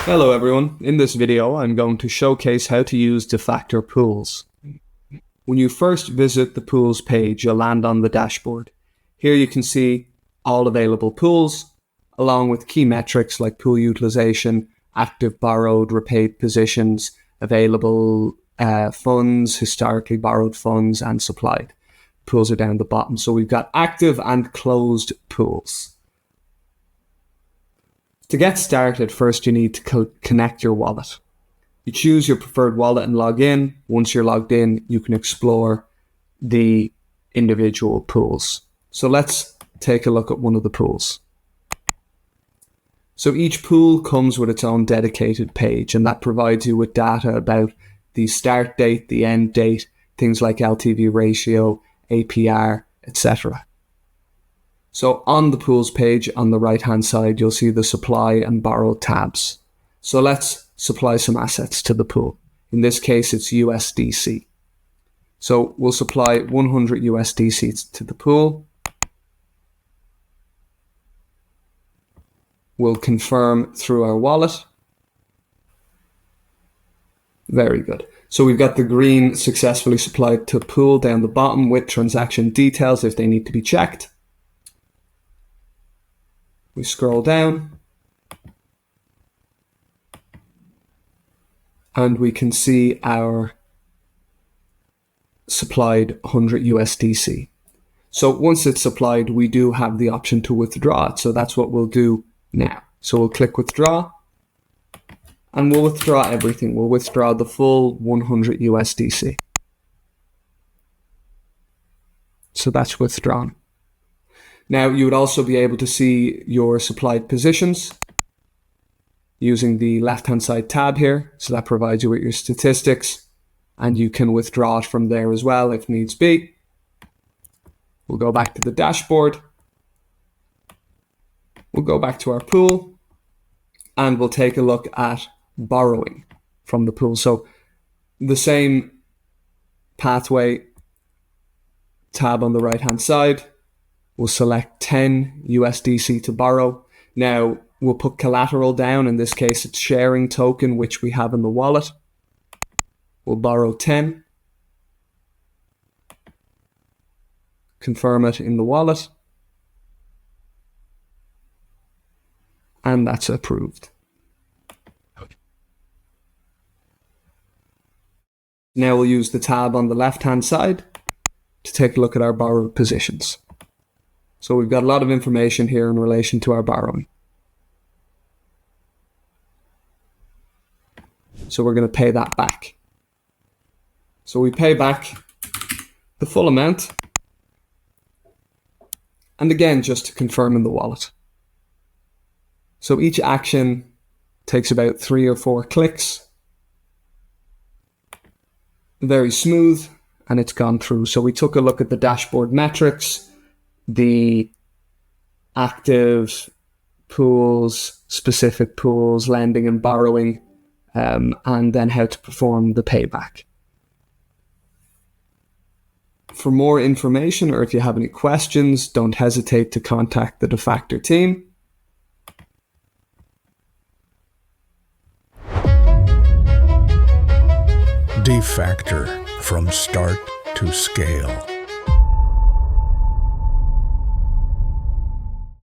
Hello everyone, in this video I'm going to showcase how to use Defactor pools. When you first visit the pools page, you'll land on the dashboard. Here you can see all available pools, along with key metrics like pool utilization, active borrowed, repaid positions, available funds, historically borrowed funds, and supplied. Pools are down the bottom. So we've got active and closed pools. To get started, first you need to connect your wallet. You choose your preferred wallet and log in. Once you're logged in, you can explore the individual pools. So let's take a look at one of the pools. So each pool comes with its own dedicated page, and that provides you with data about the start date, the end date, things like LTV ratio, APR, etc. So on the pools page on the right hand side, you'll see the supply and borrow tabs. So let's supply some assets to the pool. In this case, it's USDC. So we'll supply 100 USDC to the pool. We'll confirm through our wallet. Very good. So we've got the green successfully supplied to pool down the bottom with transaction details if they need to be checked. We scroll down and we can see our supplied 100 USDC. So once it's supplied, we do have the option to withdraw it. So that's what we'll do now. So we'll click withdraw and we'll withdraw everything. We'll withdraw the full 100 USDC. So that's withdrawn. Now you would also be able to see your supplied positions using the left-hand side tab here. So that provides you with your statistics and you can withdraw it from there as well if needs be. We'll go back to the dashboard. We'll go back to our pool and we'll take a look at borrowing from the pool. So the same pathway tab on the right-hand side. We'll select 10 USDC to borrow. Now we'll put collateral down. In this case, it's sharing token, which we have in the wallet. We'll borrow 10. Confirm it in the wallet. And that's approved. Now we'll use the tab on the left-hand side to take a look at our borrowed positions. So we've got a lot of information here in relation to our borrowing. So we're going to pay that back. So we pay back the full amount. And again, just to confirm in the wallet. So each action takes about 3 or 4 clicks. Very smooth, and it's gone through. So we took a look at the dashboard metrics, the active pools, specific pools, lending and borrowing, and then how to perform the payback. For more information, or if you have any questions, don't hesitate to contact the Defactor team. Defactor, from start to scale.